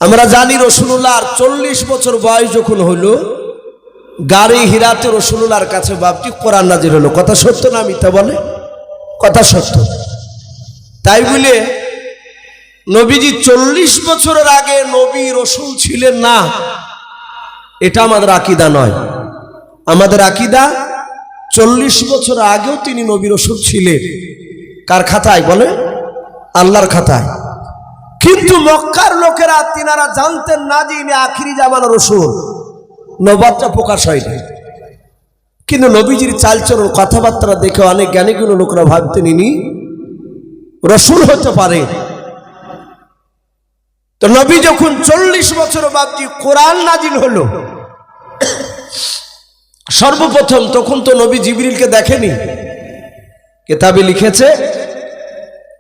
আমরা জানি রাসূলুল্লাহর 40 বছর বয়স যখন হলো গাড়ি হিরাতে রাসূলুল্লাহর কাছে বাপজি কোরআন নাজিল হলো। কথা সত্য না মিথ্যা বলে? কথা সত্য। তাই বলে নবীজি 40 বছরের আগে নবী রাসূল ছিলেন না, এটা আমাদের আকীদা নয়। আমাদের আকীদা 40 বছর আগেও তিনি নবী রাসূল ছিলেন। কার খাতায় বলে? আল্লাহর খাতায়। কিন্তু মক্কার লোকেরা তিনারা জানতেন না যে ইনি আখিরি জামানার রাসূল, নবুয়তটা প্রকাশ হয়নি। কিন্তু নবীজির চালচলন কথাবার্তা দেখে অনেক জ্ঞানীগুলো লোকরা ভাবতেন ইনি রাসূল হতে পারে। তো নবী যখন 40 বছর বাদে কোরআন নাজিল হলো, সর্বপ্রথম তখন তো নবী জিবরিলকে দেখেনি, কিতাবে লিখেছে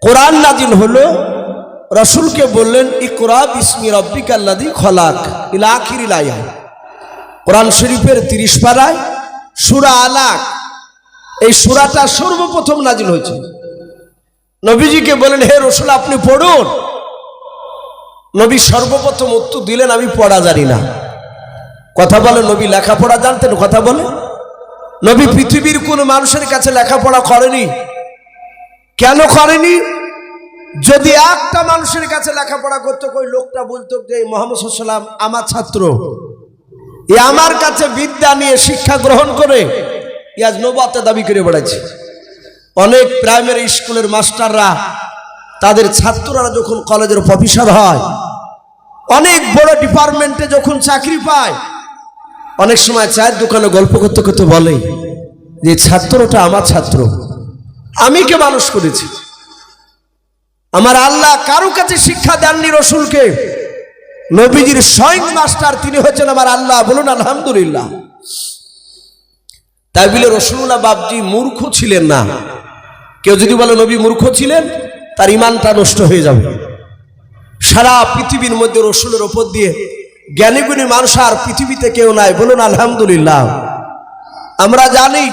কোরআন নাজিল হলো, রাসূলকে বললেন ইকরা বিসমি রাব্বিকাল্লাযী খলাক ইলা আখিরিল আয়া। কোরআন শরীফের 30 পারায় সূরা আলাক, এই সূরাটা সর্বপ্রথম নাজিল হয়েছে। নবীজিকে বলেন হে রাসূল আপনি পড়ুন। নবী সর্বপ্রথম উত্তর দিলেন আমি পড়া জানি না। কথা বলে নবী লেখাপড়া জানতেন? কথা বলে নবী পৃথিবীর কোন মানুষের কাছে লেখাপড়া করেনি। কেন করেনি? যদি একটা মানুষের কাছে লেখাপড়া করতো, কই লোকটা বলতো যে মুহাম্মদ সাল্লাল্লাহু আলাইহি ওয়াসাল্লাম আমার ছাত্র, এ আমার কাছে বিদ্যা নিয়ে শিক্ষা গ্রহণ করে আজ নবুয়তের দাবি করে বেড়াচ্ছে। অনেক প্রাইমারি স্কুলের মাস্টাররা তাদের ছাত্ররা যখন কলেজের প্রফেসর হয়, অনেক বড় ডিপার্টমেন্টে যখন চাকরি পায়, অনেক সময় চায়ের দোকানে গল্প করতে করতে বলে যে ছাত্রটা আমার ছাত্র, আমি কে মানুষ করেছি। আমার আল্লাহ কারো কাছে শিক্ষা দেননি রাসূলকে, নবীজির স্বয়ং মাস্টার তিনি হচ্ছেন আমার আল্লাহ। বলুন আলহামদুলিল্লাহ। তাই বলে রাসূলুল্লাহ বাপজি মূর্খ ছিলেন না। কেউ যদি বলে নবী মূর্খ ছিলেন, তার ঈমানটা নষ্ট হয়ে যাবে। সারা পৃথিবীর মধ্যে রাসূলের উপর দিয়ে জ্ঞানী গুণী মানুষ আর পৃথিবীতে কেউ নাই। বলুন আলহামদুলিল্লাহ। আমরা জানি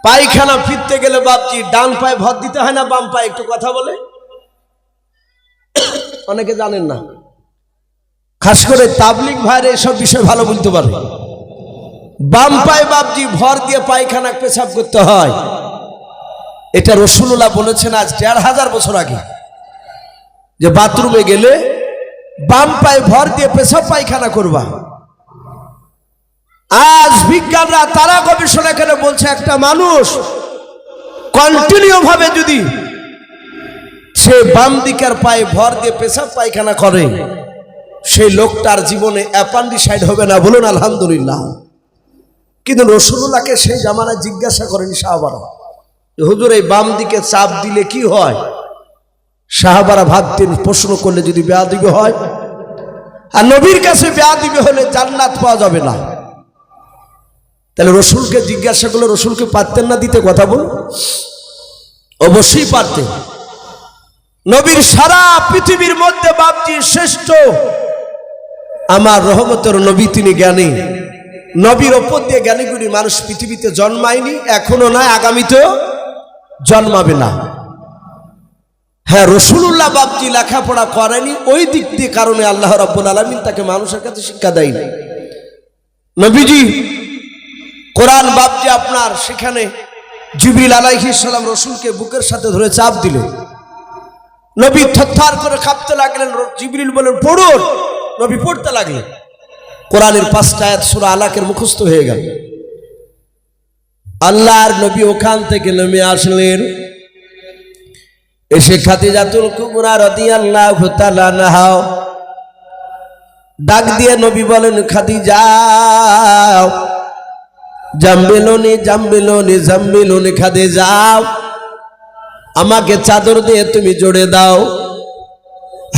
পায়খানা ফিরতে গেলে বাপজি ডান পায়ে ভর দিতে হয় না বাম পায়ে? একটু কথা বলে অনেকে জানেন না, খাস করে তাবলীগ ভাইরা এসব বিষয় ভালো বলতে পারে। বাম পায়ে বাপজি ভর দিয়ে পায়খানা পেশাব করতে হয়। এটা রাসূলুল্লাহ বলেছেন আজ ১৫০০ বছর আগে, যে বাথরুমে গেলে বাম পায়ে ভর দিয়ে পেশাব পায়খানা করবা। আজ বিজ্ঞানরা তারা গবেষণা করে বলছে একটা মানুষ কন্টিনিউ ভাবে যদি সে বাম দিকের পায়ে ভর দিয়ে পেশাব পায়খানা করে, সেই লোকটার জীবনে অ্যাপেন্ডিসাইড হবে না। বলুন আলহামদুলিল্লাহ। কিন্তু রাসূলুল্লাহকে সেই জামানায় জিজ্ঞাসা করেনি সাহাবারা, হুজুর এই বাম দিকে চাপ দিলে কি হয়? সাহাবারা ভাবতেন প্রশ্ন করলে যদি বেয়াদবি হয়, আর নবীর কাছে বেয়াদবি হলে জান্নাত পাওয়া যাবে না। তাহলে রাসূলকে জিজ্ঞাসা করলে রাসূলকে পারতেন না দিতে? কথা বলুন, অবশ্যই পারতেন। নবীর সারা পৃথিবীর মধ্যে বাপজি শ্রেষ্ঠ আমার রহমতের নবী, তিনি জ্ঞানী। নবীর ওপর দিয়ে জ্ঞানীগুণী মানুষ পৃথিবীতে জন্মায়নি, এখনো নয়, আগামীতেও জন্মাবে না। হ্যাঁ, রাসূলুল্লাহ বাপজি লেখাপড়া করেনি, ওই দিক দিয়ে কারণে আল্লাহ রাব্বুল আলামিন তাকে মানুষের কাছে শিক্ষা দেয়নি। নবীজি কোরআন বাপজি আপনার সেখানে জিবরিল আলাইহিস সালাম রাসূলকে বুকের সাথে ধরে চাপ দিলেন, নবী থরথর করে কাঁপতে লাগলেন। জিবরিল বলেন পড়ুন, নবী পড়তে লাগলেন। কোরআনের 5টা আয়াত সূরা আলাকের মুখস্থ হয়ে গেল। আল্লাহর নবী ওখান থেকে নেমে আসলেন, এসে খাদিজাতুল কুবরা রাদিয়াল্লাহু তাআলা আনহা ডাক দিয়ে নবী বলেন খাদিজা জাম্বিলুনি জাম্বিলুনি জাম্বিলুনি, খাদিজা আমাকে চাদর দিয়ে তুমি জড়ে দাও।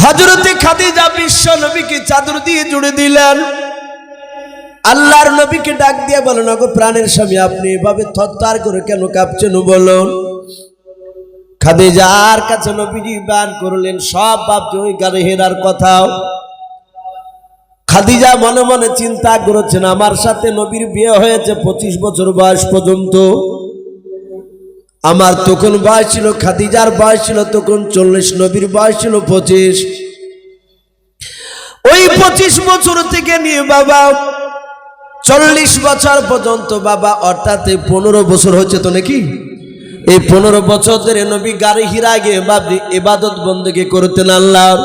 হযরতে খাদিজা বিশ্ব নবীকে চাদর দিয়ে জড়ে দিলেন। আল্লাহর নবীকে ডাক দিয়ে বলেন ওগো প্রাণের স্বামী, আপনি এভাবে থরথর করে কেন কাঁপছেন বলুন। খাদিজার কাছে নবীজি বয়ান করলেন সব বাপজি ওই গানে হেরার কথাও। খাদিজা মনে মনে চিন্তা করেছেন আমার সাথে নবীর বিয়ে হয়েছে 25 বছর বয়স পর্যন্ত, আমার তখন বয়স ছিল, খাদিজার বয়স ছিল তখন 40, নবীর বয়স ছিল 25। 25 বছর থেকে নিয়ে বাবা 40 বছর পর্যন্ত বাবা, অর্থাৎ 15 বছর হচ্ছে তো নাকি? এই 15 বছর ধরে নবী গাড়ি হিরা গিয়ে বাবরি ইবাদত বন্দেগী করতেন আল্লাহর।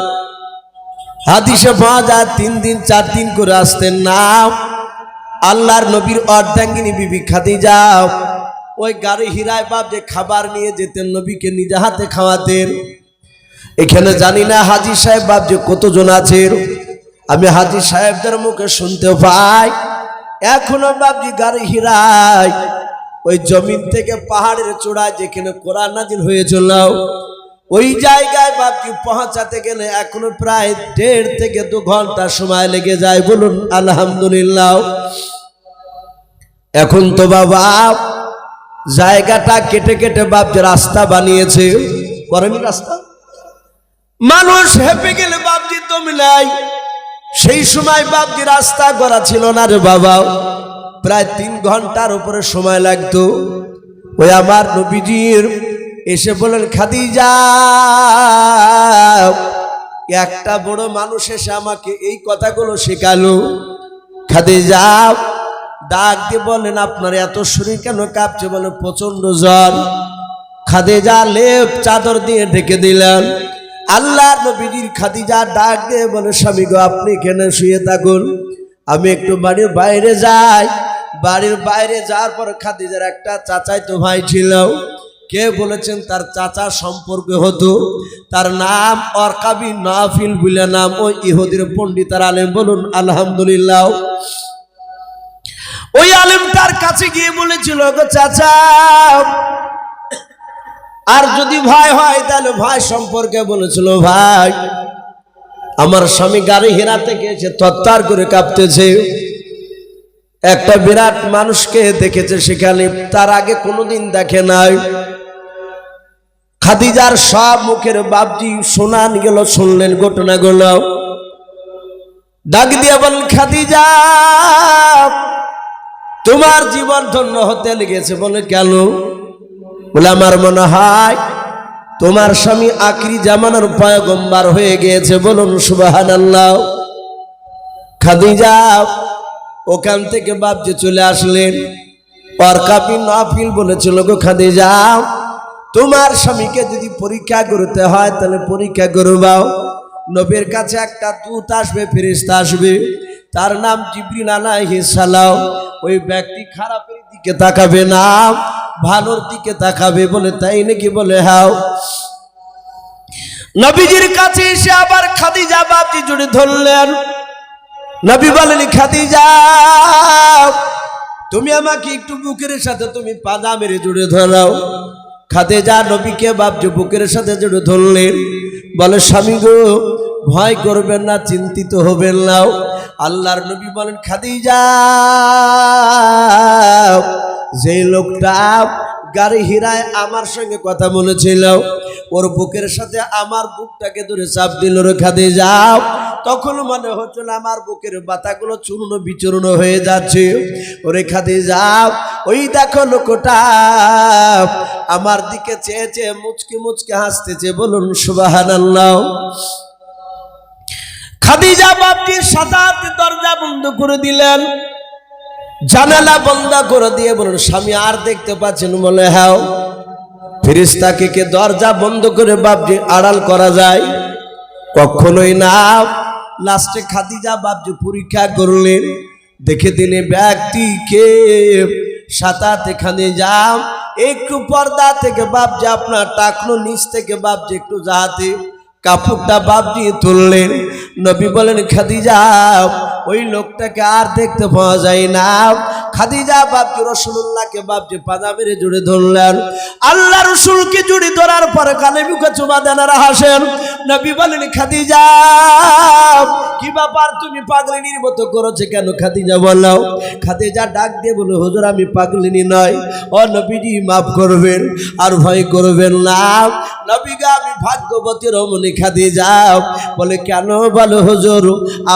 হাদিসে পাওয়া যায় 3 দিন 4 দিন করে আসতেন না। আল্লাহর নবীর অর্ধাঙ্গিনী বিবি খাদিজা ওই গাড়ি হিরায় বাপ যে খাবার নিয়ে যেতেন, নবীকে নিজে হাতে খাওয়াতেন। এখানে জানি না হাজী সাহেব বাপ যে কতজন আছেন, আমি হাজী সাহেবদের মুখে শুনতে পাই এখনো বাপজি গাড়ি হিরায় ওই জমিন থেকে পাহাড়ের চূড়ায় যেখানে কোরআন নাজিল হয়েছিল ওই জায়গায় বাপজি পৌঁছাতে গেলে এখনো প্রায় 1.5 থেকে 2 ঘন্টা সময় লেগে যায়। বলুন আলহামদুলিল্লাহ। এখন তো বাবা জায়গাটা কেটে কেটে বাপজি রাস্তা বানিয়েছে, করেনি রাস্তা? মানুষ হেঁপে গেলে বাপজি দম নাই। সেই সময় বাপজি রাস্তা করা ছিল না রে বাবা, প্রায় 3 ঘন্টার উপরে সময় লাগতো। ওই আমার নবীজির এসে বলেন খাদিজা, একটা বড় মানুষ এসে আমাকে এই কথাগুলো শেখালো। খাদিজা ডাক দিয়ে বলেন আপনার এত শরীর কেন কাঁপছে? বলে প্রচন্ড জ্বর। খাদিজা লেপ চাদর দিয়ে ঢেকে দিলেন। আল্লাহর নবীজির খাদিজা ডাক দিয়ে বলে স্বামী গো, আপনি এখানে শুয়ে থাকুন, আমি একটু বাড়ির বাইরে যাই। বাড়ির বাইরে যাওয়ার পর খাদিজার একটা চাচাতো ভাই ছিল। কে বলেছেন তার চাচা সম্পর্কে হতো, তার নাম ওয়ারকা বিন নাফিল বলে নাম। ওই ইহুদির পণ্ডিত আর আলেম। বলুন আলহামদুলিল্লাহ। ওই আলেম তার কাছে গিয়ে বলেছিল গো চাচা, আর যদি ভাই হয় তাহলে ভাই সম্পর্কে বলেছিল ভাই আমার স্বামী গাড়ি হেরা থেকে এসে তত্তার করে কাঁপতেছে, একটা বিরাট মানুষকে দেখেছে সেখানে, তার আগে কোনোদিন দেখে নাই। খাদিজার সব মুখের বাপজি শোনান গেল, শুনলেন ঘটনাগুলো। ডাক দিয়ে বলেন খাদিজা তোমার জীবন ধন্য হতে লেগেছে। বলে কেন? বলে আমার মনে হয় তোমার স্বামী আখিরি জামানার পয়গম্বর হয়ে গিয়েছে। বলুন সুবহানাল্লাহ। খাদিজা ওখান থেকে বাপজি চলে আসলেন। ওয়ারকা বিন নাফিল বলেছিল গো খাদিজা, তোমার স্বামীকে যদি পরীক্ষা করতে হয় তাহলে পরীক্ষা করবাও। নবীর কাছে একটা দূত আসবে, ফেরেশতা আসবে, তার নাম জিবরিল আলাইহিস সালাম। ওই ব্যক্তি খারাপের দিকে তাকাবে না, ভালোর দিকে তাকাবে। বলে তাই নাকি? বলে হ্যাঁ। নবীজির কাছে এসে আবার খাদিজা বাপজি জুড়ে ধরলেন। নবী বলেন খাদিজা তুমি আমাকে একটু বুকের সাথে তুমি পাজা মেরে জুড়ে ধরাও। খাদিজা নবীকে বাপজি বুকের সাথে জুড়ে ধরলেন। বলে স্বামী গো ভয় করবেন না, চিন্তিত হবেন না। আল্লাহর নবী বলেন খাদিজা যে লোকটা গাড়ি হিরায় আমার সঙ্গে কথা বলেছিল ওর বুকের সাথে আমার বুকটাকে ধরে চাপ দিল রে খাদিজা, তখন মনে হচ্ছিল আমার বুকের বাতাগুলো চূর্ণ বিচূর্ণ হয়ে যাচ্ছে। ওরে খাদিজা ওই দেখো লোকটা আমার দিকে চেয়ে চেয়ে মুচকি মুচকি হাসতেছে। বলুন সুবহানাল্লাহ। খাদিজা বাপজির সাথে দরজা বন্ধ করে দিলেন, জানালা বন্ধ করে দিয়ে বলুন স্বামী আর দেখতে পাচ্ছেন? বলে হ্যাঁ। ফেরেশতাকে কে দরজা বন্ধ করে বাপজি আড়াল করা যায়? কখনোই না। লাস্টে খাদিজা বাপজি পরীক্ষা করলেন, দেখে দিলে ব্যক্তিকে সাথে খাদিজা একটু পর্দা থেকে বাপজি আপনার টাকনো নিচ থেকে বাপজি একটু যাহাতে কাপড়টা বাপজি তুললেন। নবী বলেন খাদিজা ওই লোকটাকে আর দেখতে পাওয়া যায় না। খাদিজা বাপজি রাসূলুল্লাহকে বাপজি পাজা মেরে জুড়ে ধরলেন। আল্লাহ রাসূলকে জুড়ে ধরার পরে কানে মুখে চুমা দেন আর হাসেন। নবী বলেন খাদিজা কি ব্যাপার, তুমি পাগলিনীর মতো করেছে কেন? খাদিজা বললাম। খাদিজা ডাক দিয়ে বলে হুজুর আমি পাগলিনী নয়, ও নবীজি মাফ করবেন, আর ভয় করবেন না। নবী গো আমি ভাগ্যবতী রমণী খাদিজা। বলে কেন? বলে হুজুর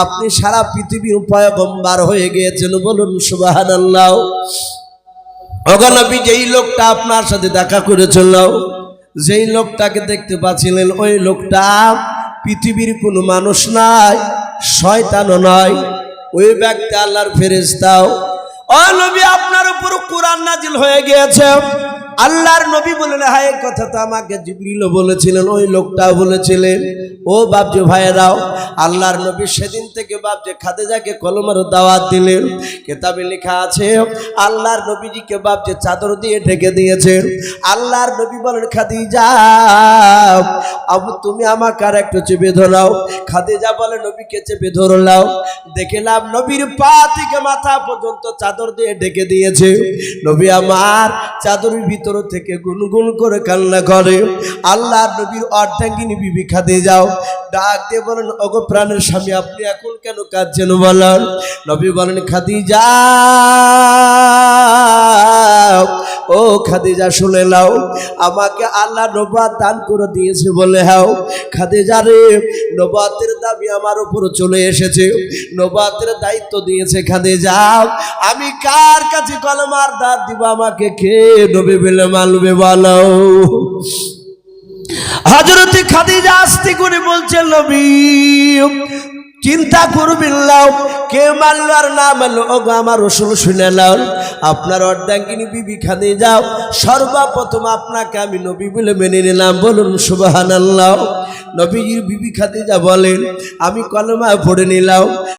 আপনি সারা পৃথিবীর পয়গম্বর হয়ে গিয়েছেন। বলুন সুবহানাল্লাহ। ওগো নবী যেই লোকটা আপনার সাথে দেখা করেছিল, যেই লোকটাকে দেখতে পাচ্ছিলেন ওই লোকটা পৃথিবীর কোনো মানুষ নাই, শয়তানও নয়, ওই ব্যক্তি আল্লাহর ফেরেশতাও। ও নবী, আপনার উপর কোরআন নাজিল হয়ে গিয়েছে। আল্লাহর নবী বলেন, হ্যাঁ, এই কথা তো আমাকে জিবরিলও বলেছিলেন, ওই লোকটাও বলেছিলেন। ও বাপজি ভাইয়েরাও, আল্লাহর নবী সেদিন থেকে বাপজি খাদিজাকে কলমের দাওয়াত দিলেন। কিতাবে লেখা আছে আল্লাহর নবীজিকে বাপজি চাদর দিয়ে ঢেকে দিয়েছেন। আল্লাহর নবী বলেন, খাদিজা তুমি আমাকে আর একটু চেপে ধরাও। খাদিজা বলে, নবীকে চেপে ধরলাম, দেখলাম নবীর পা থেকে মাথা পর্যন্ত চাদর দিয়ে ঢেকে দিয়েছে। নবী আমার চাদরের ভিতর থেকে গুনগুন করে কান্না করে। আল্লাহর নবীর অর্ধাঙ্গিনী বিবি খাদিজাও ডাক দিয়ে বলেন, ওগো প্রাণের স্বামী, আপনি এখন কেন কাঁদছেন বলেন? নবী বলেন, খাদিজা, ও খাদিজা শুনে নাও, আমাকে আল্লাহ নবুয়ত দান করে দিয়েছে বলে। হ্যাঁ খাদিজা রে, নবুয়তের দাবি আমার উপর চলে এসেছে, নবুয়তের দায়িত্ব দিয়েছে খাদিজা। আমি কার কাছে কলমার দাঁত দিব? আমাকে কে নবী বলে মানবে বলো? হযরত খাদিজা আস্তে করে বলছেন, নবী চিন্তা করবেন না, কে মানলো আর না মানলো, ওগো আমার রাসূল শুনে নাও, আপনার অর্ধাঙ্গিনী বিবি খাদিজা, সর্বপ্রথম আপনাকে আমি নবী বলে মেনে নিলাম। বলুন সুবহানাল্লাহ। নবীজির বিবি খাদিজা বলেন, আমি কলমা পড়ে নিলাম।